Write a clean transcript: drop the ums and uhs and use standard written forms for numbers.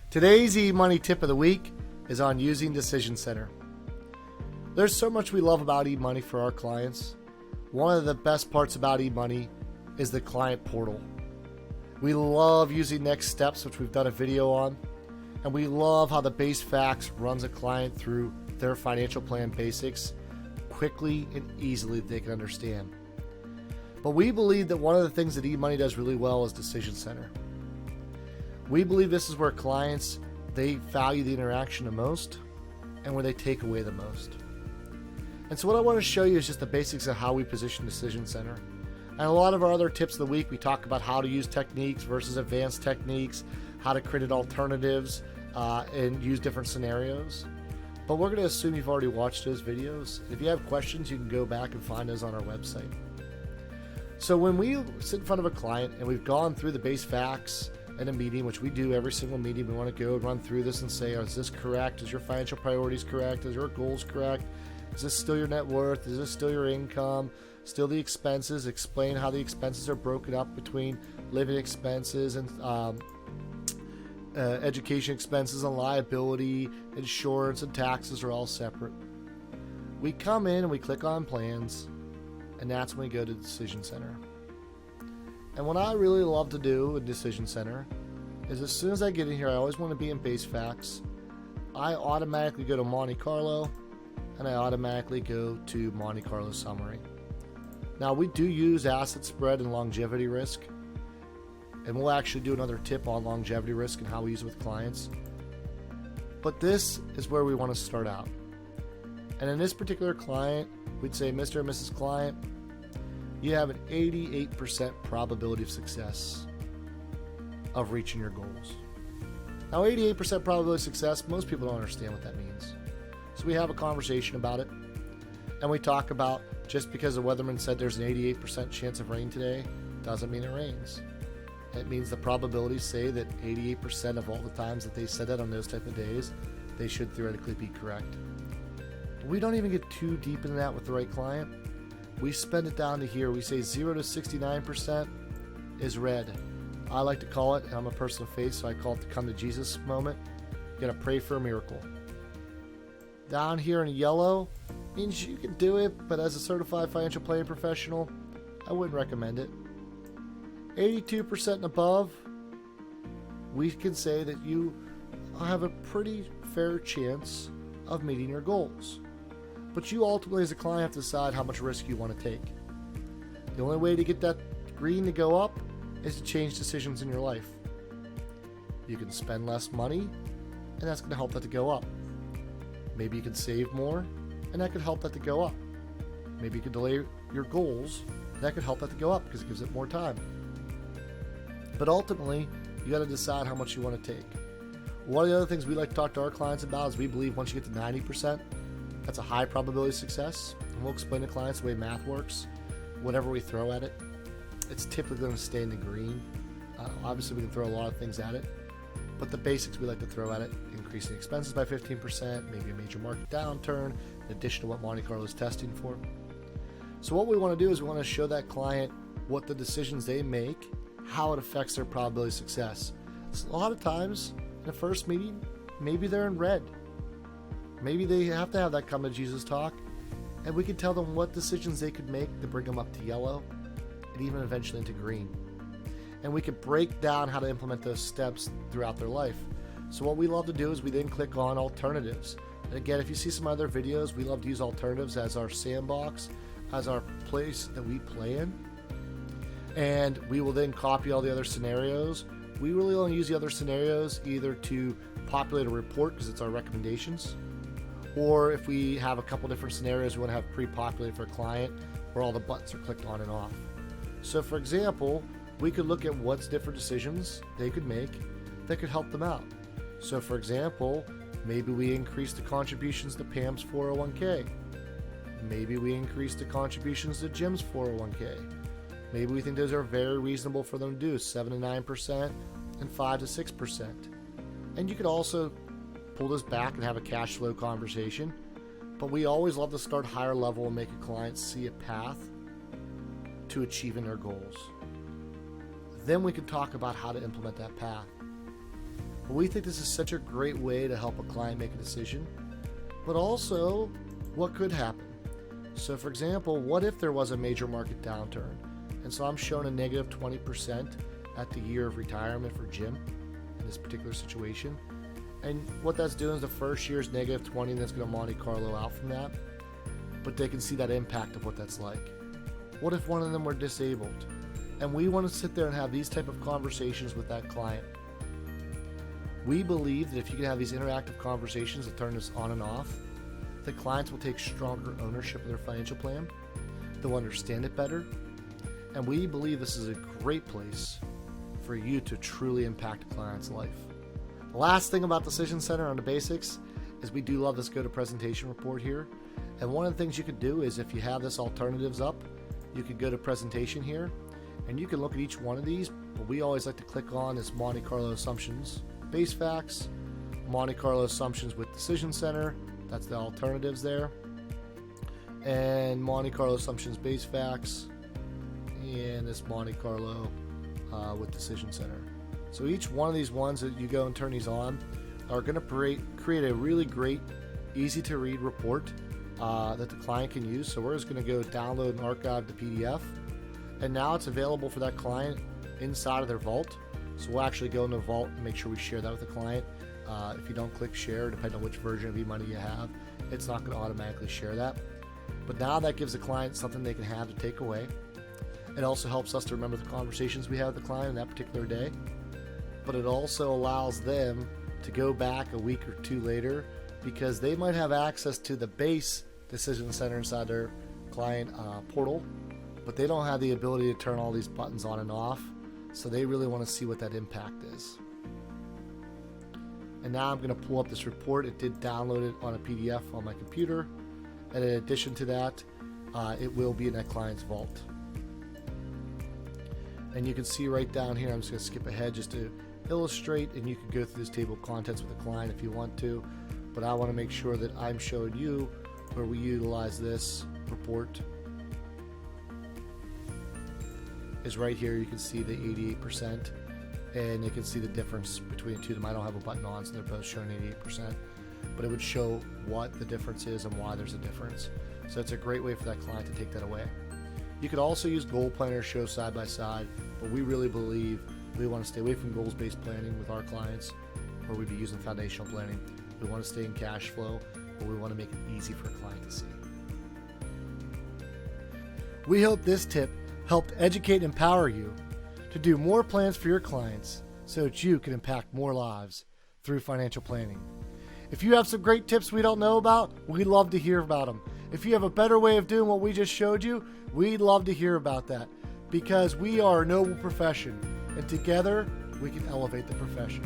Today's eMoney tip of the week is on using Decision Center. There's so much we love about eMoney for our clients. One of the best parts about eMoney is the client portal. We love using Next Steps, which we've done a video on, and we love how the Base Facts runs a client through their financial plan basics quickly and easily that they can understand. But we believe that one of the things that eMoney does really well is Decision Center. We believe this is where clients, they value the interaction the most and where they take away the most. And so what I want to show you is just the basics of how we position Decision Center. And a lot of our other tips of the week, we talk about how to use techniques versus advanced techniques, how to create alternatives, and use different scenarios. But we're going to assume you've already watched those videos. If you have questions, you can go back and find those on our website. So when we sit in front of a client and we've gone through the base facts in a meeting, which we do every single meeting, we want to go and run through this and say, is this correct? Is your financial priorities correct? Is your goals correct? Is this still your net worth? Is this still your income? Still the expenses? Explain how the expenses are broken up between living expenses and education expenses and liability, insurance and taxes are all separate. We come in and we click on plans, and that's when we go to Decision Center. And what I really love to do in Decision Center is as soon as I get in here, I always want to be in base facts. I automatically go to Monte Carlo, and I automatically go to Monte Carlo summary. Now we do use asset spread and longevity risk, and we'll actually do another tip on longevity risk and how we use it with clients. But this is where we want to start out. And in this particular client, we'd say, Mr. and Mrs. Client, you have an 88% probability of success of reaching your goals. Now, 88% probability of success, most people don't understand what that means. So we have a conversation about it, and we talk about just because the weatherman said there's an 88% chance of rain today, doesn't mean it rains. It means the probabilities say that 88% of all the times that they said that on those type of days, they should theoretically be correct. But we don't even get too deep into that with the right client. We spend it down to here. We say 0 to 69% is red. I like to call it, and I'm a person of faith, so I call it the come to Jesus moment. You gotta pray for a miracle. Down here in yellow means you can do it, but as a certified financial planning professional, I wouldn't recommend it. 82% and above, we can say that you have a pretty fair chance of meeting your goals. But you ultimately as a client have to decide how much risk you want to take. The only way to get that green to go up is to change decisions in your life. You can spend less money, and that's going to help that to go up. Maybe you can save more, and that could help that to go up. Maybe you could delay your goals, and that could help that to go up because it gives it more time. But ultimately, you got to decide how much you want to take. One of the other things we like to talk to our clients about is we believe once you get to 90%, that's a high probability of success. And we'll explain to clients the way math works. Whatever we throw at it, it's typically going to stay in the green. Obviously, we can throw a lot of things at it. But the basics we like to throw at it, increasing expenses by 15%, maybe a major market downturn, in addition to what Monte Carlo is testing for. So what we want to do is we want to show that client what the decisions they make, how it affects their probability of success. So a lot of times, in the first meeting, maybe they're in red. Maybe they have to have that come to Jesus talk, and we can tell them what decisions they could make to bring them up to yellow, and even eventually into green. And we could break down how to implement those steps throughout their life. So what we love to do is we then click on alternatives. And again, if you see some other videos, we love to use alternatives as our sandbox, as our place that we play in. And we will then copy all the other scenarios. We really only use the other scenarios either to populate a report because it's our recommendations, or if we have a couple different scenarios we want to have pre-populated for a client where all the buttons are clicked on and off. So for example, we could look at what's different decisions they could make that could help them out. So for example, maybe we increase the contributions to Pam's 401k. Maybe we increase the contributions to Jim's 401k. Maybe we think those are very reasonable for them to do, 7 to 9% and 5 to 6%. And you could also pull this back and have a cash flow conversation. But we always love to start higher level and make a client see a path to achieving their goals. Then we can talk about how to implement that path. But we think this is such a great way to help a client make a decision, but also what could happen. So for example, what if there was a major market downturn? And so I'm showing a negative 20% at the year of retirement for Jim in this particular situation. And what that's doing is the first year is negative 20, and that's going to Monte Carlo out from that. But they can see that impact of what that's like. What if one of them were disabled? And we want to sit there and have these type of conversations with that client. We believe that if you can have these interactive conversations that turn this on and off, the clients will take stronger ownership of their financial plan. They'll understand it better. And we believe this is a great place for you to truly impact a client's life. The last thing about Decision Center on the basics is we do love this go to presentation report here. And one of the things you could do is if you have this alternatives up, you could go to presentation here and you can look at each one of these. But we always like to click on this Monte Carlo assumptions, base facts, Monte Carlo assumptions with Decision Center. That's the alternatives there. And Monte Carlo assumptions, base facts, and this Monte Carlo with Decision Center. So each one of these ones that you go and turn these on are going to create a really great, easy to read report that the client can use. So we're just going to go download and archive the PDF. And now it's available for that client inside of their vault. So we'll actually go in the vault and make sure we share that with the client. If you don't click share, depending on which version of eMoney you have, it's not going to automatically share that. But now that gives the client something they can have to take away. It also helps us to remember the conversations we had with the client in that particular day. But it also allows them to go back a week or two later because they might have access to the base Decision Center inside their client portal, but they don't have the ability to turn all these buttons on and off. So they really want to see what that impact is. And now I'm going to pull up this report. It did download it on a PDF on my computer. And in addition to that, it will be in that client's vault. And you can see right down here, I'm just going to skip ahead just to illustrate, and you can go through this table of contents with the client if you want to. But I want to make sure that I'm showing you where we utilize this report. Is right here. You can see the 88%. And you can see the difference between the two of them. I don't have a button on, so they're both showing 88%. But it would show what the difference is and why there's a difference. So it's a great way for that client to take that away. You could also use goal planner show side by side, but we really believe we want to stay away from goals-based planning with our clients, or we'd be using foundational planning. We want to stay in cash flow, but we want to make it easy for a client to see. We hope this tip helped educate and empower you to do more plans for your clients so that you can impact more lives through financial planning. If you have some great tips we don't know about, we'd love to hear about them. If you have a better way of doing what we just showed you, we'd love to hear about that because we are a noble profession and together we can elevate the profession.